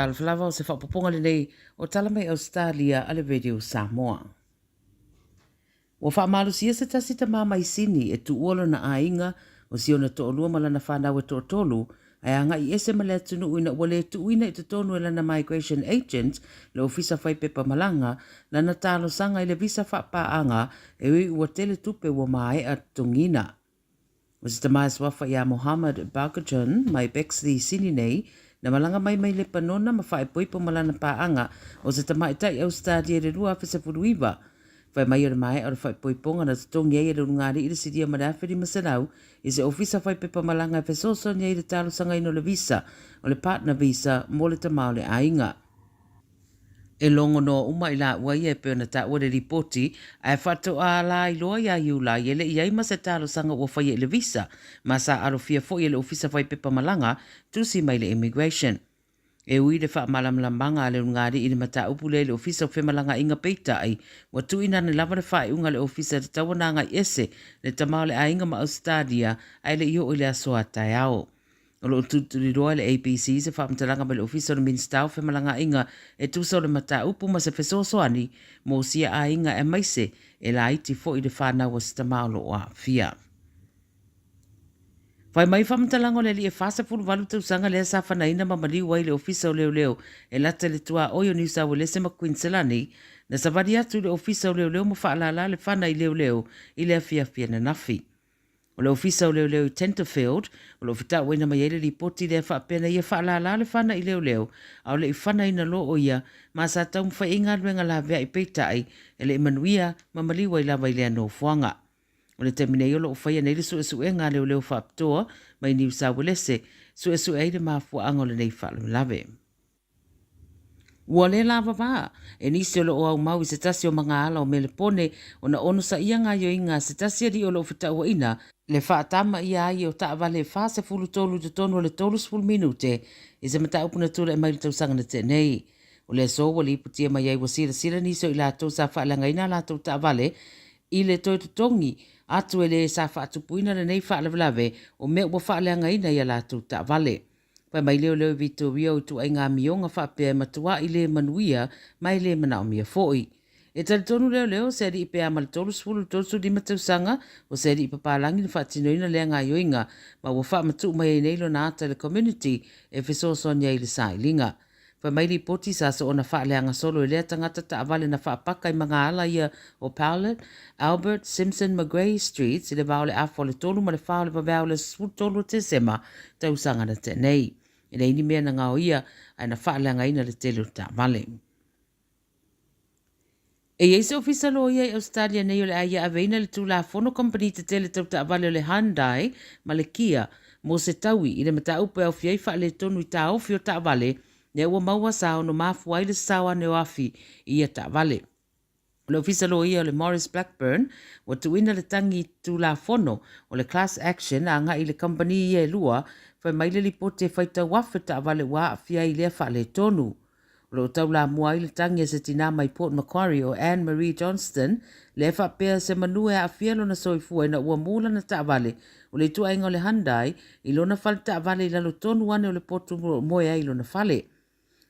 Alflava o se whapoponga le nei o tala mai Ausetalia ale radio Samoa. Wa whaamalusia se tasi ta mama isini e tu uola na ainga o si ona to olua malana whanau e to tolu ai anga i ese male atunu uina wale tu uina i te tonu e lana migration agent le ofisa whai pepa malanga lana talo sanga i le visa whapaanga e ui ua tele tupe ua mai a tungina. O si tamais wafa ia Mohammed Bakajan mai Bexley sini nei na malanga mai le panona ma whae poipo malana paanga o se tamai tai Ausetalia le rua fese furuiva. Whai mai ora mai ora whae poiponga na tutongi e le rungari i le siria maraferi masanau i se ofisa whae pepa malanga e fesoso ni e le talo sanga ino le visa o le partner visa mo le tamau le ainga. E longo no uma i la ua ia e peo na ta ua le ripoti a e whato a la i loa ia iu la i ele i aima se talo sanga ua whai e le visa ma sa aro fia fo i le ofisa whai pepa malanga tusi mai le immigration. E ui le wha malamlambanga le ungari i le mata upu le ofisa o whemalanga inga peita ai wa tu ina ne lava le whae unga le ofisa te tawananga i ese le tamau le a inga ma Ausetalia ai le iho i le asoa tai ao. O lo tuturi roa le ABC se whaamtalanga ma le ofisa o le minsta o whemalanga inga e tusa o le mata upu ma se whesosoani mo sia a inga e maise e la iti fo i le whanau o sita maolo o a fia. Whai mai whamtalango le li e whasa pulu walu tau sanga lea sa whanaina ma mali wai le ofisa o leo leo e lata le tua oio New South Wales ma Queenslandi na savadi atu le ofisa o leo leo ma whaalala le whana i leo leo i le fia na nafi. O le ofisa o leo leo i Tenterfield o le ofita wena mai ele ripoti le whaapena i e whaalala le whana i leo leo au le i whana ina lo o ia ma sa tau mwha inga ruenga la vea i peita ai e le imanuia ma mali wai la vai lea no fuanga. O le temine iolo o whaia nei le su e ngā leo leo whaaptoa mai New South Wales su e le mafua ango le nei whaalu lave. Ua le lava wā, e nisi olo o au mau i se tasi o mga ala o mele pone o na ono sa ia ngā yo inga se tasi adi olo o whita ua ina le whaatama ia ai o taa wale whase fulu tolu te tonu o le tolu spul minute i se mata upuna tura e mai le tausanga na te nei. O le so wali iputia mai ai wa sira nisi o i la tau sa whaalanga ina la tau taa wale i le toi tutongi atu e le sa whaatupuina le nei whaalawalawe o mea ua whaaleanga ina i a la tau taa wale. Pai mai leo Victoria o tu ai ngā mionga whaapea matua i le manuia mai le mana o mia foi. E tali tonu leo se adi i pea mali tolu sfulu tosu di matausanga o se adi i papalangi na whaatinoina lea ngā yoinga ma ua wha matu mai e neilo na ata le community e fesosonia i le sailinga. Pai mai li poti sa so ona whaaleanga solo e lea tangata ta avale na whaapaka i mga ala ia o Powlett, Albert, Simpson, McGray Streets i le vaole afo le tolu ma le whao le pavao le sfulu tolu te sema tausanga na te nei. E nei ni mea na ngā o ia ai na whaaleanga ina le telu ta vale. E eise ofisa lo ia i Ausetalia nei o le aia aveina le tūla fono company te tele tau ta vale o le Hyundai ma le Kia mo se taui i le mata upe au fiai wha le tonu i ta ofi o ta vale ne ua maua sao no mafua i le sawa ne o afi i a ta vale. Le ofisa lo ia o le Morris Blackburn wa tuina le tangi tūla fono o le class action a nga i le company i e lua fai mai le lipote fai ta wafe ta vale wa fia i lea wha le tonu. Lo tau la mua i le tangi e se tina mai Port Macquarie o Anne-Marie Johnston le wha pea se manue a fia lona soifua ina ua mula na ta vale o le tua inga o le Hyundai i lona fale ta vale i lalo tonu wane o le portu moe ai lona fale.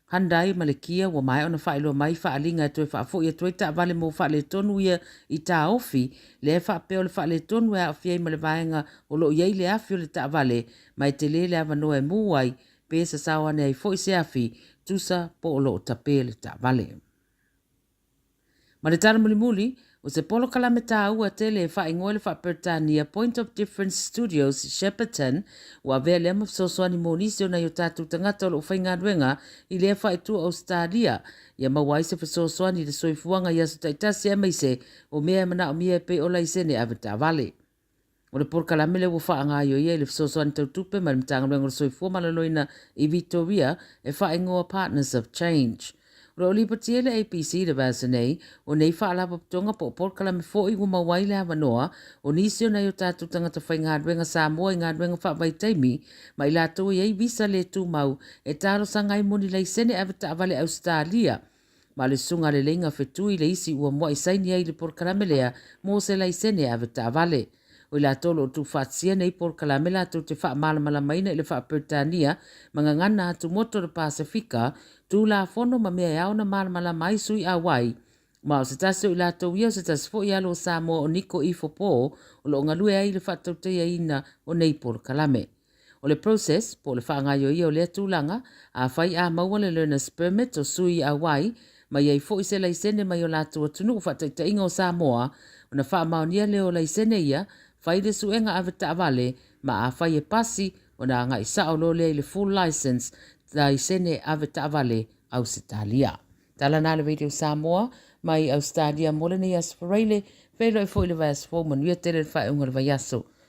Hyundai ma le Kia ua mai ona whaelo mai whaalinga e toi whaafo i a toi ta vale mo whaale tonu ia i ta ofi le whaapea o le whaale tonu e a fiai ma le vaenga o lo iei le afi o le ta vale mai te le le avanoa e muai pe sa sawane ai fo i se afi tusa po o lo o tape le ta vale. Ma le tala muli o se polo kalame tā ua tele e wha ingoe le wha Pertania Point of Difference Studios Shepparton ua vea lea mafsosoani monisi o na yo tātou tangata o lo whainga ruenga i lea wha etua Ausetalia ia mawai se whasosoani le soifuanga i asu taitasi e maise o mea mana o mea pe o laisene ave tā vale. O le polo kalame le ua wha anga yo ia i le whasosoani tautupe ma le mtanga ruenga le soifua malaloina i Victoria e wha ingoa Partners of Change. Ro li patia le APC le vasa nei, o nei wha alapa putonga po pol kalame fo i guma waile hawa noa, o nisi o nei o tātou tangata whai ngā ruenga Samoa i ngā ruenga wha vai taimi, ma i lātou i ei visa le tū mau, e tāro sangai moni lei sene ave ta avale Ausetalia. Ma le sunga le lenga whetui le isi ua mua i saini ai le pol kalame lea, mo se lei sene ave ta avale. o la tolo o tu whaatsia nei por kalamela tu te wha malamala maina i le wha Britania mga ngana atu moto le Pasifika tu la fono ma mea yaona malamala mai sui a wai ma o se taso i la tau ia o se taso fo i alo Samoa o Niko i fopo o lo ngalue ai le wha tautea ina o nei por kalame. O le process po le wha ngai o ia o le tūlanga a whai a maua le learner's permit o sui a wai ma iei fo i se laisene mai o lātua tunu wha taitainga o Samoa o na wha maonia leo laisene ia whai le suenga ave taawale ma a whai e pasi o na ngai sao lo le full license laisene ave taawale Ausetalia. Tala nā le radio Samoa mai Ausetalia mole nei asfareile whelo e fo i le vai asfo manuia tele le whai unga le vai aso